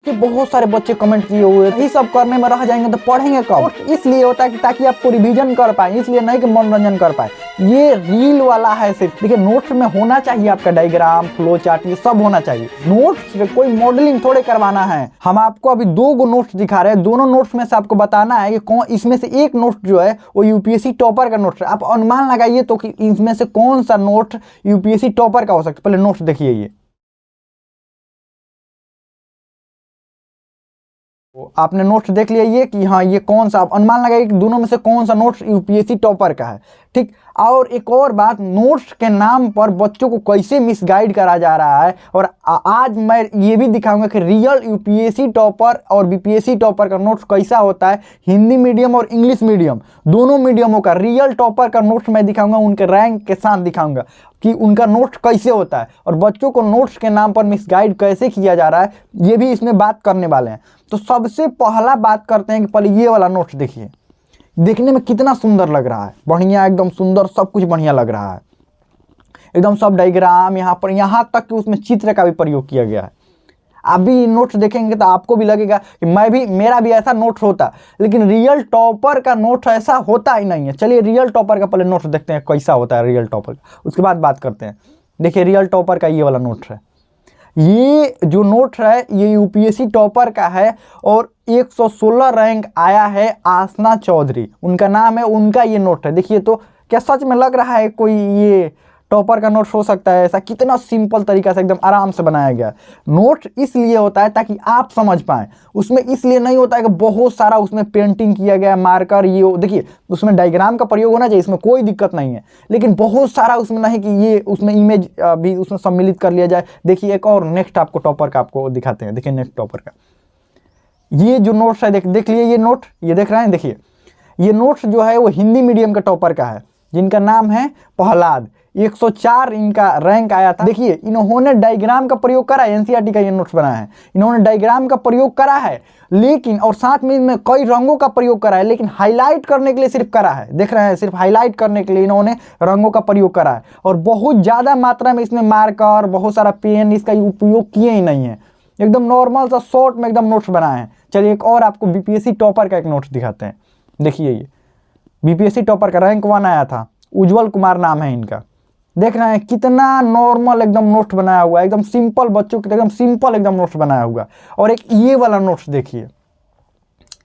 कि बहुत सारे बच्चे कमेंट किए हुए हैं, ये सब करने में रह जाएंगे तो पढ़ेंगे कब। इसलिए होता है कि ताकि आपको रिवीजन कर पाए, इसलिए नहीं कि मनोरंजन कर पाए। ये रील वाला है सिर्फ। देखिए नोट्स में होना चाहिए आपका डायग्राम, फ्लो चार्ट, ये सब होना चाहिए। नोट्स से कोई मॉडलिंग थोड़े करवाना है। हम आपको अभी 2 नोट्स दिखा रहे हैं, दोनों नोट्स में से आपको बताना है कि कौन इसमें से एक नोट जो है वो यूपीएससी टॉपर का नोट है। आप अनुमान लगाइए तो कि इसमें से कौन सा नोट यूपीएससी टॉपर का हो सकता है। पहले नोट्स देखिए, ये आपने नोट्स देख लिया ये कि हाँ ये कौन सा, आप अनुमान लगाइए कि दोनों में से कौन सा नोट्स यूपीएससी टॉपर का है। ठीक। और एक और बात, नोट्स के नाम पर बच्चों को कैसे मिसगाइड करा जा रहा है। और आज मैं ये भी दिखाऊंगा कि रियल यूपीएससी टॉपर और बीपीएससी टॉपर का नोट्स कैसा होता है। हिंदी मीडियम और इंग्लिश मीडियम दोनों मीडियमों का रियल टॉपर का नोट्स मैं दिखाऊंगा, उनके रैंक के साथ दिखाऊंगा कि उनका नोट्स कैसे होता है और बच्चों को नोट्स के नाम पर मिसगाइड कैसे किया जा रहा है, ये भी इसमें बात करने वाले हैं। तो सबसे पहला बात करते हैं कि पहले ये वाला नोट्स देखिए, देखने में कितना सुंदर लग रहा है, बढ़िया एकदम सुंदर, सब कुछ बढ़िया लग रहा है एकदम, सब डायग्राम यहाँ पर, यहाँ तक कि उसमें चित्र का भी प्रयोग किया गया है। आप भी नोट्स देखेंगे तो आपको भी लगेगा कि मेरा भी ऐसा नोट्स होता, लेकिन रियल टॉपर का नोट्स ऐसा होता ही नहीं है। चलिए रियल टॉपर का पहले नोट्स देखते हैं कैसा होता है रियल टॉपर का, उसके बाद बात करते हैं। देखिए रियल टॉपर का ये वाला नोट्स है, ये जो नोट है ये यूपीएससी टॉपर का है और 116 रैंक आया है आसना चौधरी, उनका नाम है, उनका ये नोट है। देखिए तो क्या सच में लग रहा है कोई ये टॉपर का नोट्स हो सकता है ऐसा? कितना सिंपल तरीका से एकदम आराम से बनाया गया। नोट इसलिए होता है ताकि आप समझ पाएं, उसमें इसलिए नहीं होता है कि बहुत सारा उसमें पेंटिंग किया गया, मार्कर ये देखिए, उसमें डायग्राम का प्रयोग होना चाहिए, इसमें कोई दिक्कत नहीं है, लेकिन बहुत सारा उसमें नहीं कि ये उसमें इमेज भी उसमें सम्मिलित कर लिया जाए। देखिए एक और नेक्स्ट आपको टॉपर का आपको दिखाते हैं। देखिए नेक्स्ट टॉपर का ये जो नोट्स है, देख लिए ये नोट, ये देख रहे हैं। देखिए ये नोट्स जो है वो हिंदी मीडियम का टॉपर का है, जिनका नाम है प्रहलाद, 104 इनका रैंक आया था। देखिए इन्होंने डायग्राम का प्रयोग करा है, एनसीईआरटी का ये नोट्स बना है, इन्होंने डायग्राम का प्रयोग करा है, लेकिन और साथ में इनमें कई रंगों का प्रयोग करा है, लेकिन हाईलाइट करने के लिए सिर्फ करा है। देख रहे हैं, सिर्फ हाईलाइट करने के लिए इन्होंने रंगों का प्रयोग करा है और बहुत ज़्यादा मात्रा में इसमें मार्कर, बहुत सारा पेन इसका उपयोग किए ही नहीं है, एकदम नॉर्मल सा शॉर्ट में एकदम नोट्स बनाए हैं। चलिए एक और आपको बीपीएससी टॉपर का एक नोट्स दिखाते हैं। देखिए ये बीपीएससी टॉपर का रैंक 1 आया था, उज्जवल कुमार नाम है इनका। देख रहे हैं कितना नॉर्मल एकदम नोट्स बनाया हुआ है, एकदम सिंपल, बच्चों के एकदम सिंपल एकदम नोट्स बनाया हुआ। और एक ये वाला नोट्स देखिए,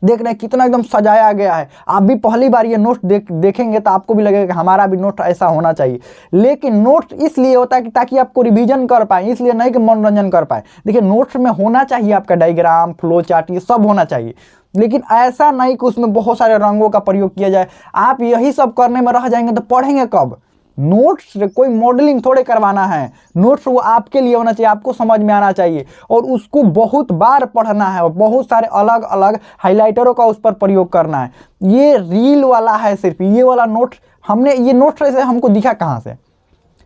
देख रहे हैं कितना एकदम सजाया गया है। आप भी पहली बार ये नोट्स देखेंगे तो आपको भी लगेगा कि हमारा भी नोट ऐसा होना चाहिए, लेकिन नोट्स इसलिए होता है कि ताकि आपको रिवीजन कर पाए, इसलिए नहीं कि मनोरंजन कर पाए। देखिए नोट्स में होना चाहिए आपका डायग्राम, फ्लो चार्ट, ये सब होना चाहिए, लेकिन ऐसा नहीं कि उसमें बहुत सारे रंगों का प्रयोग किया जाए। आप यही सब करने में रह जाएंगे तो पढ़ेंगे कब। नोट्स से कोई मॉडलिंग थोड़े करवाना है, नोट्स वो आपके लिए होना चाहिए, आपको समझ में आना चाहिए और उसको बहुत बार पढ़ना है और बहुत सारे अलग अलग हाइलाइटरों का उस पर प्रयोग करना है। ये रील वाला है सिर्फ, ये वाला नोट्स हमने, ये नोट्स ऐसे हमको दिखा कहाँ से?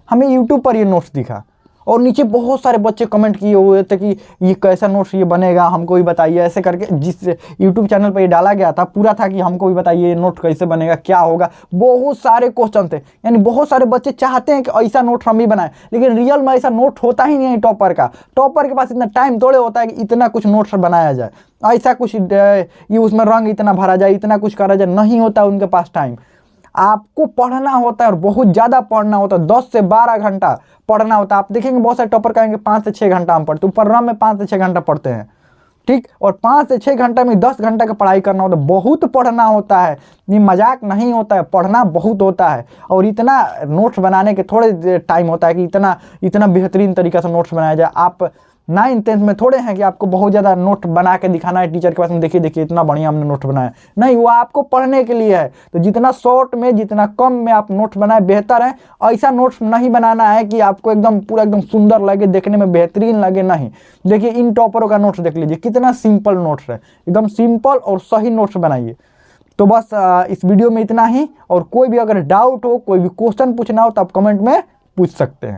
हमें यूट्यूब पर ये नोट्स दिखा और नीचे बहुत सारे बच्चे कमेंट किए हुए थे कि ये कैसा नोट्स ये बनेगा, हमको भी बताइए, ऐसे करके जिस यूट्यूब चैनल पर ये डाला गया था पूरा था कि हमको भी बताइए ये नोट कैसे बनेगा, क्या होगा। बहुत सारे क्वेश्चन थे, यानी बहुत सारे बच्चे चाहते हैं कि ऐसा नोट हम भी बनाएं, लेकिन रियल में ऐसा नोट होता ही नहीं है टॉपर का। टॉपर के पास इतना टाइम थोड़े होता है कि इतना कुछ नोट्स बनाया जाए, ऐसा कुछ ये उसमें रंग इतना भरा जाए, इतना कुछ करा जाए, नहीं होता उनके पास टाइम। आपको पढ़ना होता है और बहुत ज़्यादा पढ़ना होता है, 10 से 12 घंटा पढ़ना होता है। आप देखेंगे बहुत सारे टॉपर कहेंगे 5 से 6 घंटा हम पढ़ते हैं, ऊपर में 5 से 6 घंटा पढ़ते हैं। ठीक, और 5 से 6 घंटा में 10 घंटा का पढ़ाई करना होता है, बहुत पढ़ना होता है, ये मजाक नहीं होता है, पढ़ना बहुत होता है। और इतना नोट्स बनाने के थोड़े टाइम होता है कि इतना बेहतरीन तरीका से नोट्स बनाया जाए। आप 9th 10th में थोड़े हैं कि आपको बहुत ज़्यादा नोट बना के दिखाना है टीचर के पास में, देखिए इतना बढ़िया हमने नोट बनाया, नहीं, वो आपको पढ़ने के लिए है। तो जितना शॉर्ट में, जितना कम में आप नोट्स बनाए बेहतर है। ऐसा नोट्स नहीं बनाना है कि आपको एकदम पूरा एकदम सुंदर लगे, देखने में बेहतरीन लगे, नहीं। देखिए इन टॉपरों का नोट्स देख लीजिए, कितना सिंपल नोट्स है, एकदम सिंपल और सही नोट्स बनाइए। तो बस इस वीडियो में इतना ही, और कोई भी अगर डाउट हो, कोई भी क्वेश्चन पूछना हो तो आप कमेंट में पूछ सकते हैं।